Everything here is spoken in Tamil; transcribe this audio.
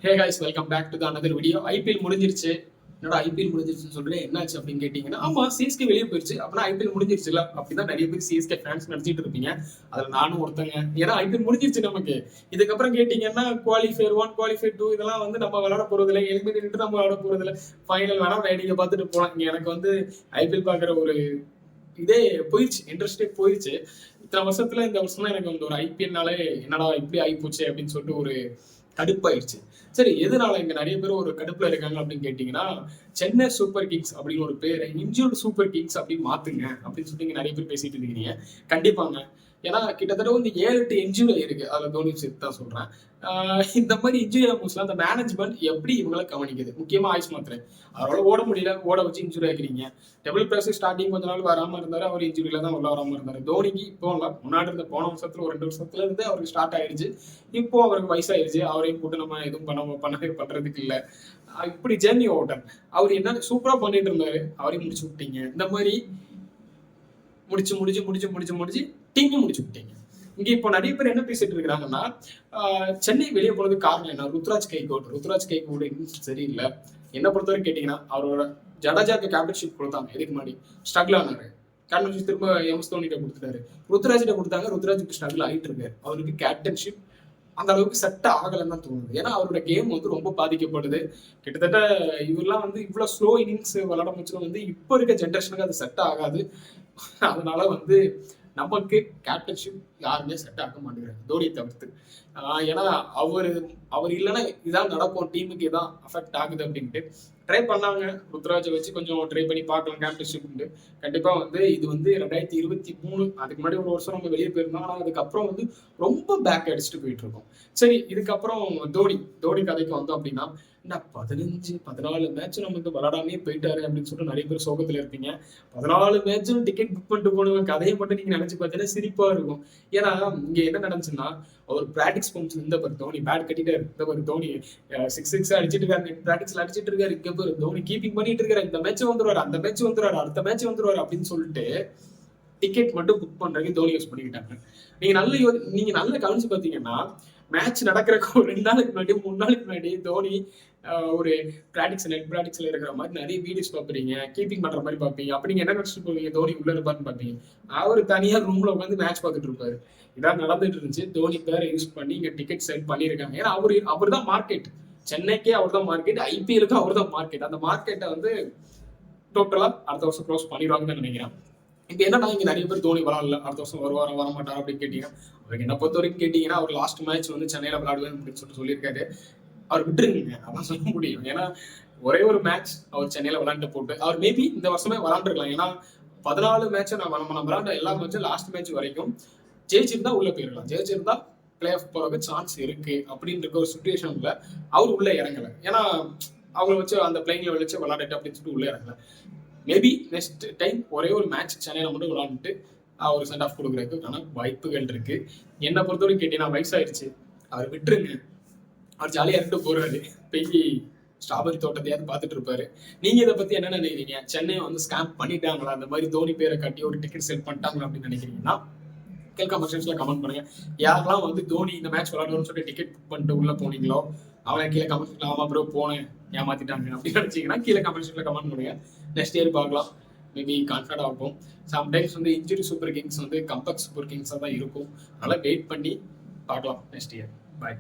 Hey guys, welcome back to the another video. IPL முடிஞ்சிருச்சு. என்னடா ஐபிஎல் முடிஞ்சிருச்சுன்னு சொல்றேன், என்னாச்சு அப்படின்னு கேட்டீங்கன்னா, ஆமா சிஎஸ்கே வெளியே போயிருச்சு. அப்படின்னா ஐபிஎல் முடிஞ்சிருச்சுல அப்படிதான் நிறைய பேர் சிஎஸ்கே ஃபேன்ஸ் நினைச்சிட்டு இருப்பீங்க. அதுல நானும் ஒருத்தங்க. ஏன்னா ஐபிஎல் முடிஞ்சிருச்சு நமக்கு. இதுக்கப்புறம் கேட்டீங்கன்னா குவாலிஃபயர் 1, குவாலிஃபயர் 2 இதெல்லாம் வந்து நம்ம விளையாட போறது இல்லை. எலிமினேட் நம்ம விளையாட போறது இல்லை. ஃபைனல் வேணா வேடிக்கை பார்த்துட்டு போலாம். இங்க எனக்கு வந்து ஐபிஎல் பாக்குற ஒரு இதே போயிடுச்சு, இன்ட்ரெஸ்டே போயிடுச்சு. இத்தனை வருஷத்துல இந்த வருஷம் தான் எனக்கு வந்து ஒரு ஐபிஎல்னாலே என்னடா இப்படி ஆயிப்போச்சு அப்படின்னு சொல்லிட்டு ஒரு கடுப்பாயிடுச்சு. சரி, எதனால இங்க நிறைய பேர் ஒரு கடுப்புல இருக்காங்க அப்படின்னு கேட்டீங்கன்னா, சென்னை சூப்பர் கிங்ஸ் அப்படின்னு ஒரு பேரை இன்ஜூர்டு சூப்பர் கிங்ஸ் அப்படின்னு மாத்துங்க அப்படின்னு சொல்லி நிறைய பேர் பேசிட்டு இருக்கிறீங்க. கண்டிப்பாங்க. ஏன்னா கிட்டத்தட்ட வந்து 7-8 இன்ஜூரி இருக்கு. அதுல தோனி சேர்த்து தான் சொல்றேன். இந்த மாதிரி இன்ஜுரி ஆகும்போது அந்த மேனேஜ்மெண்ட் எப்படி இவங்களை கவனிக்குது? முக்கியமா ஆயுஷ் மாத்திரை அவரால் ஓட முடியல, ஓட வச்சு இன்ஜுரி ஆகிறீங்க. டெபிள் பிளஸ் ஸ்டார்டிங் கொஞ்ச நாள் வராம இருந்தாரு, அவர் இன்ஜுரியில தான் உள்ள வராம இருந்தாரு. தோனிக்கு இப்போ முன்னாடி இருந்த போன வருஷத்துல ஒரு 2 வருஷத்துல இருந்து அவருக்கு ஸ்டார்ட் ஆயிருச்சு. இப்போ அவருக்கு வயசாயிருச்சு. அவரையும் போட்டு நம்ம எதுவும் பண்றதுக்கு இல்லை. இப்படி ஜெர்னி ஓட்டர் அவர் என்ன சூப்பரா பண்ணிட்டு இருந்தாரு, அவரையும் முடிச்சு விட்டீங்க. இந்த மாதிரி முடிச்சு முடிச்சு முடிச்சு முடிச்சு முடிச்சு டீமையும் முடிச்சு விட்டீங்க. இங்க இப்போ நிறைய பேர் என்ன பேசிட்டு இருக்கிறாங்கன்னா, சென்னை வெளியே போனதுக்கு காரணம் என்ன? ருத்ராஜ் கைகோட் சரியில்லை. என்ன பொறுத்தவரை கேட்டீங்கன்னா, அவரோட ஜடேஜாக்கு கேப்டன்ஷிப் கொடுத்தாங்க. இதுக்கு முன்னாடி ஸ்ட்ரகிள் ஆனாரு. கேப்டன்ஷிப் திரும்ப எம்எஸ் தோனிட்ட கொடுத்துட்டாரு. ருத்ராஜிட்ட கொடுத்தாங்க. ருத்ராஜுக்கு ஸ்ட்ரகிள் ஆகிட்டு இருக்காரு. அவருக்கு கேப்டன்ஷிப் அந்த அளவுக்கு செட் ஆகலன்னு தான் தோணுது. ஏன்னா அவரோட கேம் வந்து ரொம்ப பாதிக்கப்படுது. கிட்டத்தட்ட இவரெல்லாம் வந்து இவ்வளவு ஸ்லோ இன்னிங்ஸ் விளையாட முடிச்சது வந்து இப்போ இருக்க ஜென்ரேஷனுக்கு அது செட் ஆகாது. அதனால வந்து நமக்கு கேப்டன்ஷிப் யாருமே செட் ஆக மாட்டேங்கிறாங்க, தோனியை தவிர்த்து. ஏன்னா அவர் இல்லைன்னா இதான் நடக்கும், டீமுக்கு இதான் அஃபெக்ட் ஆகுது அப்படின்ட்டு ட்ரை பண்ணாங்க. ருத்ராஜை வச்சு கொஞ்சம் ட்ரை பண்ணி பார்க்கலாம் கேப்டன்ஷிப். கண்டிப்பா வந்து இது வந்து 2023 அதுக்கு முன்னாடி ஒரு வருஷம் நம்ம வெளியே போயிருந்தோம். ஆனால் அதுக்கப்புறம் வந்து ரொம்ப பேக் அடிச்சுட்டு போயிட்டு இருக்கோம். சரி, இதுக்கப்புறம் தோனி கதைக்கு வந்தோம் அப்படின்னா, என்ன 15-14 மேட்ச் நம்ம வந்து விளையாடாமே போயிட்டாரு அப்படின்னு சொல்லிட்டு நிறைய பேர் சோகத்துல இருப்பீங்க. 14 மேட்சும் டிக்கெட் புக் பண்ணிட்டு போனவங்க கதையை மட்டும் நீங்க நினைச்சு பார்த்தீங்கன்னா சிரிப்பா இருக்கும். ஏன்னா இங்க என்ன நடந்துச்சுன்னா, ஒரு பிராக்டிஸ் போச்சு. இந்த பாரு தோனி பேட் கட்டிட்டாரு, இந்த பாரு தோனி 6 அடிச்சிட்டு இருக்காரு, பிராக்டிஸ்ல அடிச்சிட்டு இருக்காரு, இங்க பாரு தோனி கீப்பிங் பண்ணிட்டு இருக்காரு, இந்த மேட்ச் வந்துருவாரு, அந்த மேட்ச் வந்துருவாரு, அடுத்த மேட்ச் வந்துருவாரு அப்படின்னு சொல்லிட்டு டிக்கெட் மட்டும் புக் பண்றதுக்கு தோனி யூஸ் பண்ணிக்கிட்டாங்க. நீங்க நல்ல கவனிச்சு பாத்தீங்கன்னா, மேட்ச் நடக்கிறக்கு ஒரு 2 நாளுக்கு முன்னாடி 3 நாளுக்கு முன்னாடி தோனி ஒரு நெட் பிராக்டிக்ஸ்ல இருக்கிற மாதிரி நிறைய வீடியோஸ் பாப்பீங்க, கீப்பிங் பண்ற மாதிரி பாப்பீங்க. அப்ப நீங்க என்ன நினைச்சிட்டு போவீங்க? தோனி உள்ள இருப்பாருன்னு பாப்பீங்க. அவர் தனியா ரூம்ல உட்காந்து மேட்ச் பார்த்துட்டு இருப்பாரு. இதான் நடந்துட்டு இருந்துச்சு. தோனி பேரை யூஸ் பண்ணி இங்க டிக்கெட் செல் பண்ணிருக்காங்க. ஏன்னா அவர் தான் மார்க்கெட். சென்னைக்கே அவர் தான் மார்க்கெட், ஐபிஎலுக்கு அவர் தான் மார்க்கெட். அந்த மார்க்கெட்டை வந்து டோட்டலா அடுத்த வருஷம் க்ளோஸ் பண்ணிடுவாங்கன்னு நினைக்கிறேன். இப்ப என்னன்னா, இங்க நிறைய பேர் தோனி விளாடல, அடுத்த வருஷம் வருவாரா வரமாட்டாரா அப்படின்னு கேட்டீங்கன்னா, அவருக்கு என்ன பொறுத்த வரைக்கும் கேட்டீங்கன்னா, அவர் லாஸ்ட் மேட்ச் வந்து சென்னையில விளையாடுவேன் அப்படின்னு சொல்லியிருக்காரு. அவர் விட்டுருங்க, அதான் சொல்ல முடியும். ஏன்னா ஒரே ஒரு மேட்ச் அவர் சென்னையில விளையாண்டு போட்டு அவர் மேபி இந்த வருஷமே விளையாண்டுருக்கலாம். ஏன்னா 14 மேட்ச் நம்ம விளையாண்ட எல்லா மேட்சும் லாஸ்ட் மேட்ச் வரைக்கும் ஜெயிச்சிருந்தா உள்ள போயிடலாம். ஜெயிச்சிருந்தா பிளே ஆஃப் போறதுக்கு சான்ஸ் இருக்கு அப்படின்ற ஒரு சுச்சுவேஷன்ல அவர் உள்ள இறங்கல. ஏன்னா அவங்க வச்சு அந்த பிளேயிங்ல வச்சு விளையாடிட்டு அப்படின்னு சொல்லிட்டு உள்ள இறங்கல. மேபி நெக்ஸ்ட் டைம் ஒரே ஒரு மேட்ச் சென்னையில மட்டும் விளையாண்டுட்டு அவர் சென்ட் ஆஃப் கொடுக்குறதுக்கான வாய்ப்புகள் இருக்கு. என்னை பொறுத்தவரைக்கும் கேட்டீங்கன்னா, வயசாயிருச்சு, அவர் விட்டுருங்க. அவர் ஜாலியா இருந்துட்டு போறாரு, போய் ஸ்ட்ராபெரி தோட்டத்தையாவது பார்த்துட்டு இருப்பாரு. நீங்க இதை பத்தி என்ன நினைக்கிறீங்க? சென்னையை வந்து ஸ்கேம் பண்ணிட்டாங்களா? அந்த மாதிரி தோனி பேரை கட்டி ஒரு டிக்கெட் செல் பண்ணிட்டாங்களா அப்படின்னு நினைக்கிறீங்கன்னா கமெண்ட்ஸ்ல கமெண்ட் பண்ணுங்க. யாரெல்லாம் வந்து தோனி இந்த மேட்ச் விளையாடுவோம்னு சொல்லிட்டு டிக்கெட் புக் பண்ணிட்டு உள்ள போனீங்களோ அவனை கீழே கமெண்ட்ஸ்ல ஆமா ப்ரோ போனேன் ஏமாத்திட்டாங்க அப்படின்னு நினைச்சீங்கன்னா கீழே கமெண்ட்ஸ்ல கமெண்ட் பண்ணுங்க. நெக்ஸ்ட் இயர் பார்க்கலாம், மேபி கான்ஃபிடன்ட் ஆகும். சம்டைம்ஸ் வந்து இன்ஜுரி சூப்பர் கிங்ஸ் வந்து கம்பேக் சூப்பர் கிங்ஸாக தான் இருக்கும். அதனால வெயிட் பண்ணி பார்க்கலாம் நெக்ஸ்ட் இயர். பாய்.